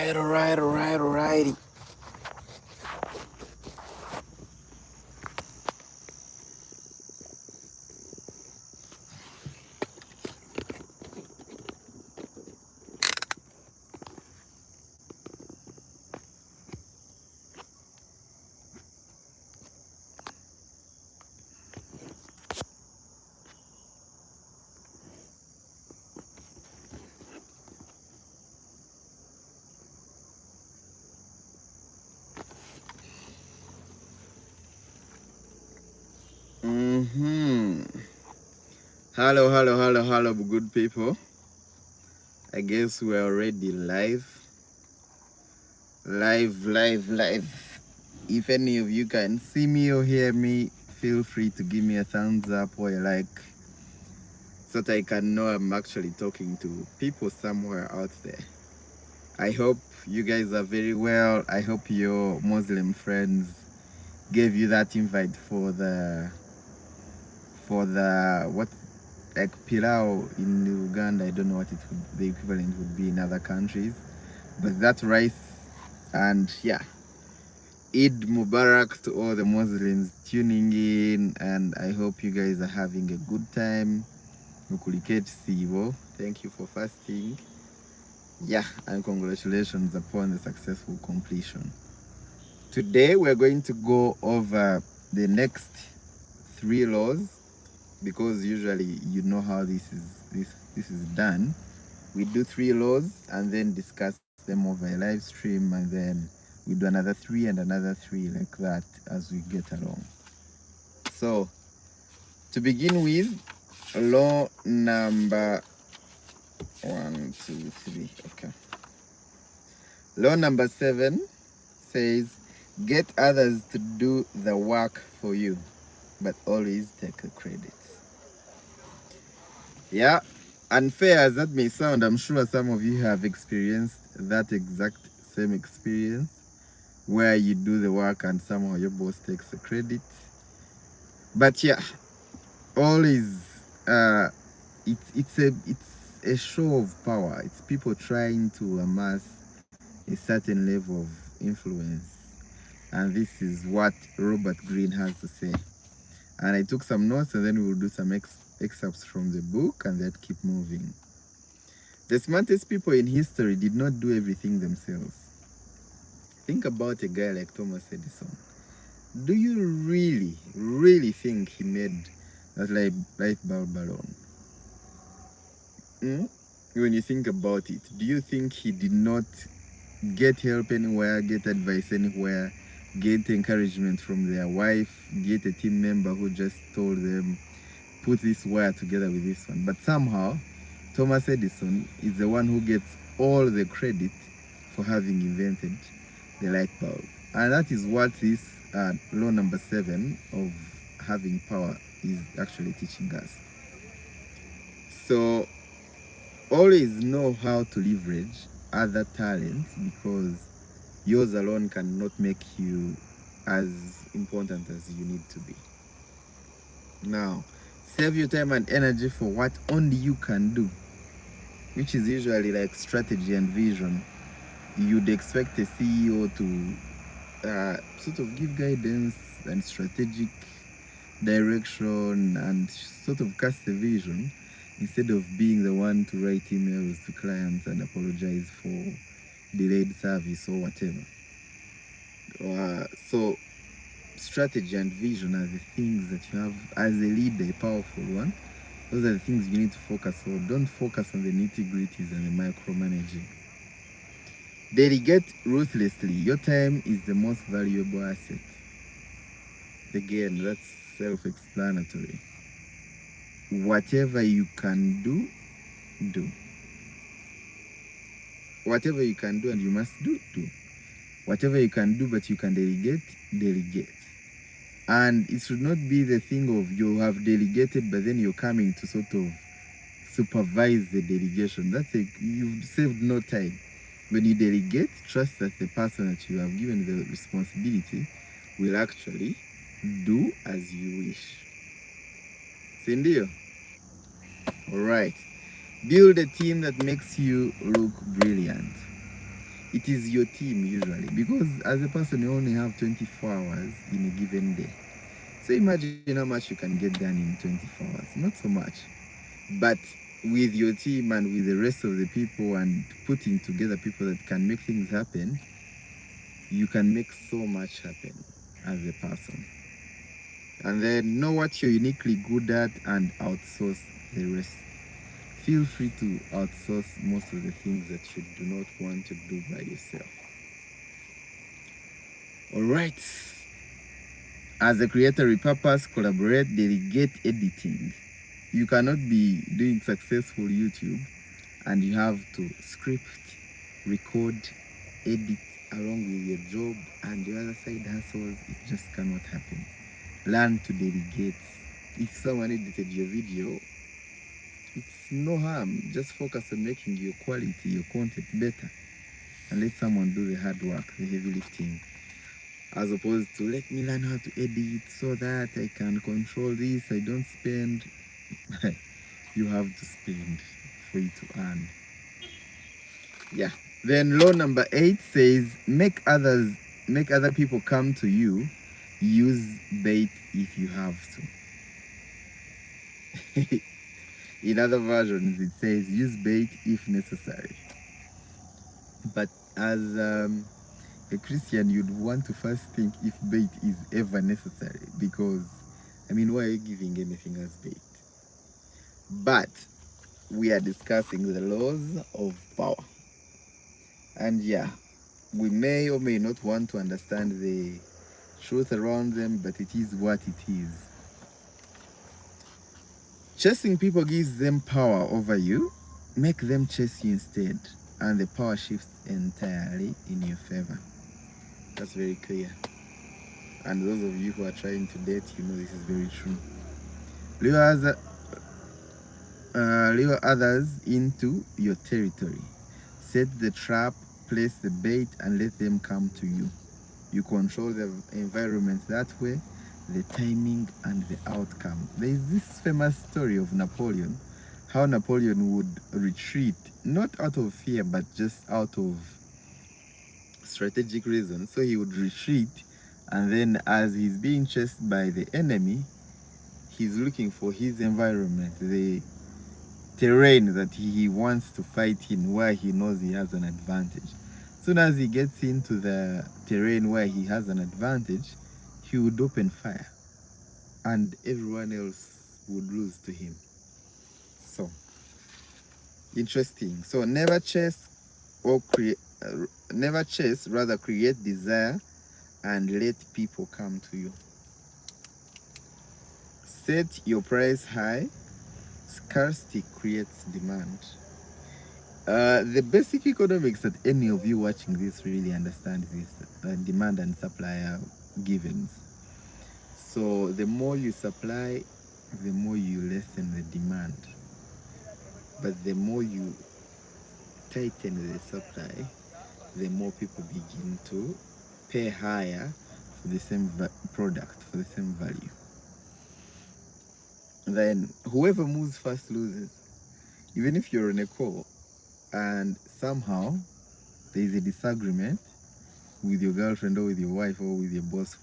Alrighty. Hello, good people. I guess we're already live. Live. If any of you can see me or hear me, feel free to give me a thumbs up or a like, so that I can know I'm actually talking to people somewhere out there. I hope you guys are very well. I hope your Muslim friends gave you that invite for the what, like pilau in Uganda. I don't know what the equivalent would be in other countries, but that rice. And yeah, Eid Mubarak to all the Muslims tuning in, and I hope you guys are having a good time. Thank you for fasting. Yeah, and congratulations upon the successful completion. Today we're going to go over the next 3 laws, because usually you know how this is done. We do 3 laws and then discuss them over a live stream, and then we do another 3 and another 3 like that as we get along. So to begin with, law number 1, 2, 3. Okay. Law number 7 says, get others to do the work for you, but always take the credit. Yeah, unfair as that may sound, I'm sure some of you have experienced that exact same experience, where you do the work and somehow your boss takes the credit. But yeah, always it's a show of power. It's people trying to amass a certain level of influence, and this is what Robert Greene has to say. And I took some notes, and then we'll do some excerpts from the book and then keep moving. The smartest people in history did not do everything themselves. Think about a guy like Thomas Edison. Do you really think he made that light bulb alone? When you think about it, do you think he did not get help anywhere, get advice anywhere, get encouragement from their wife, get a team member who just told them, put this wire together with this one? But somehow, Thomas Edison is the one who gets all the credit for having invented the light bulb. And that is what this law number 7 of having power is actually teaching us. So always know how to leverage other talents, because yours alone cannot make you as important as you need to be. Now, save your time and energy for what only you can do, which is usually like strategy and vision. You'd expect a CEO to sort of give guidance and strategic direction and sort of cast a vision, instead of being the one to write emails to clients and apologize for delayed service or whatever. So strategy and vision are the things that you have as a leader, a powerful one. Those are the things you need to focus on. Don't focus on the nitty-gritties and the micromanaging. Delegate ruthlessly. Your time is the most valuable asset. Again, that's self-explanatory. Whatever you can do, do. Whatever you can do and you must do, do. Whatever you can do but you can delegate, delegate. And it should not be the thing of you have delegated but then you're coming to sort of supervise the delegation. You've saved no time. When you delegate, trust that the person that you have given the responsibility will actually do as you wish. Sindio? Alright. Build a team that makes you look brilliant. It is your team usually, because as a person you only have 24 hours in a given day. So imagine how much you can get done in 24 hours. Not so much. But with your team and with the rest of the people and putting together people that can make things happen, you can make so much happen as a person. And then know what you're uniquely good at and outsource the rest. Feel free to outsource most of the things that you do not want to do by yourself. All right. As a creator, repurpose, collaborate, delegate editing. You cannot be doing successful YouTube and you have to script, record, edit along with your job and your other side hustles. It just cannot happen. Learn to delegate. If someone edited your video, it's no harm. Just focus on making your quality, your content better, and let someone do the hard work, the heavy lifting, as opposed to let me learn how to edit so that I can control this. I don't spend. You have to spend for you to earn. Yeah. Then law number 8 says make other people come to you. Use bait if you have to. In other versions, it says use bait if necessary. But as a Christian, you'd want to first think if bait is ever necessary, because, I mean, why are you giving anything as bait? But we are discussing the laws of power. And yeah, we may or may not want to understand the truth around them, but it is what it is. Chasing people gives them power over you. Make them chase you instead, and the power shifts entirely in your favor. That's very clear. And those of you who are trying to date, you know this is very true. Lure others into your territory. Set the trap, place the bait, and let them come to you. You control the environment that way, the timing and the outcome. There is this famous story of Napoleon, how Napoleon would retreat, not out of fear, but just out of strategic reasons. So he would retreat, and then as he's being chased by the enemy, he's looking for his environment, the terrain that he wants to fight in, where he knows he has an advantage. Soon as he gets into the terrain where he has an advantage, he would open fire and everyone else would lose to him. So interesting. So never chase, rather create desire and let people come to you. Set your price high. Scarcity creates demand. The basic economics that any of you watching this really understands is demand and supply are givens. So the more you supply, the more you lessen the demand. But the more you tighten the supply, the more people begin to pay higher for the same product, for the same value. Then whoever moves first loses. Even if you're on a call and somehow there is a disagreement with your girlfriend or with your wife or with your boss,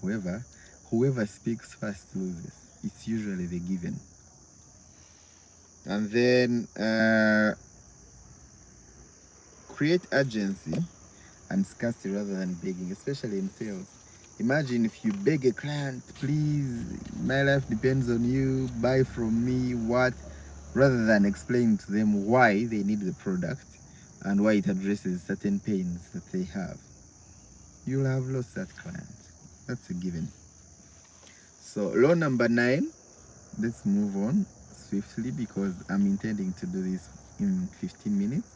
whoever speaks first loses. It's usually the given. And then create urgency and scarcity rather than begging, especially in sales. Imagine if you beg a client, please, my life depends on you, buy from me, what, rather than explain to them why they need the product and why it addresses certain pains that they have. You'll have lost that client. That's a given. So law number 9, let's move on swiftly because I'm intending to do this in 15 minutes.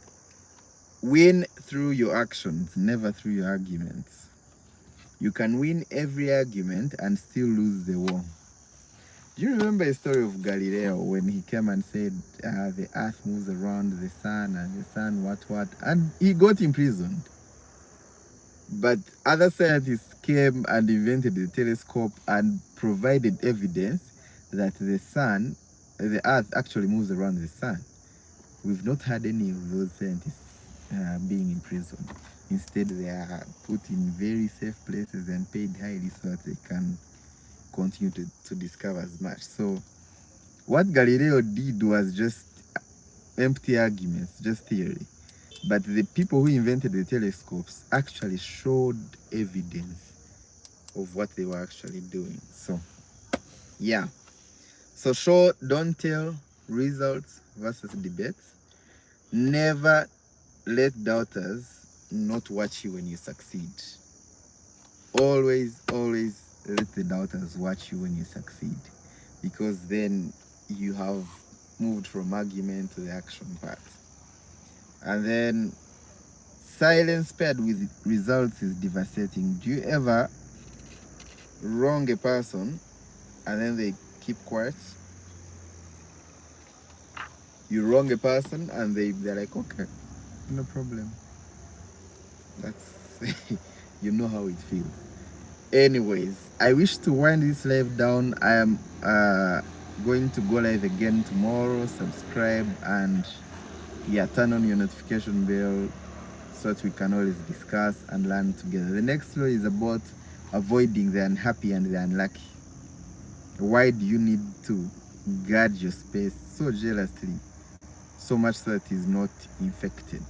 Win through your actions, never through your arguments. You can win every argument and still lose the war. Do you remember the story of Galileo when he came and said the earth moves around the sun and the sun what, and he got imprisoned. But other scientists came and invented the telescope and provided evidence that the earth actually moves around the sun. We've not had any of those scientists being imprisoned. Instead, they are put in very safe places and paid highly so that they can continue to discover as much. So what Galileo did was just empty arguments, just theory. But the people who invented the telescopes actually showed evidence of what they were actually doing. So yeah. So show, don't tell, results versus debates. Never let doubters not watch you when you succeed. Always let the doubters watch you when you succeed, because then you have moved from argument to the action part. And then silence paired with results is devastating. Do you ever wrong a person and then they keep quiet? You wrong a person and they're like, okay, no problem. That's you know how it feels. Anyways, I wish to wind this live down. I am going to go live again tomorrow. Subscribe and yeah, turn on your notification bell so that we can always discuss and learn together. The next law is about avoiding the unhappy and the unlucky. Why do you need to guard your space so jealously, so much so that it is not infected?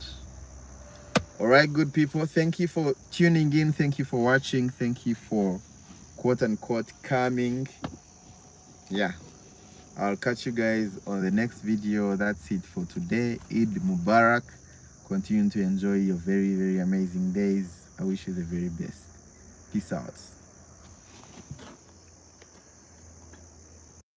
All right, good people, thank you for tuning in, thank you for watching, thank you for quote unquote coming. Yeah, I'll catch you guys on the next video. That's it for today. Eid Mubarak. Continue to enjoy your very amazing days. I wish you the very best. Peace out.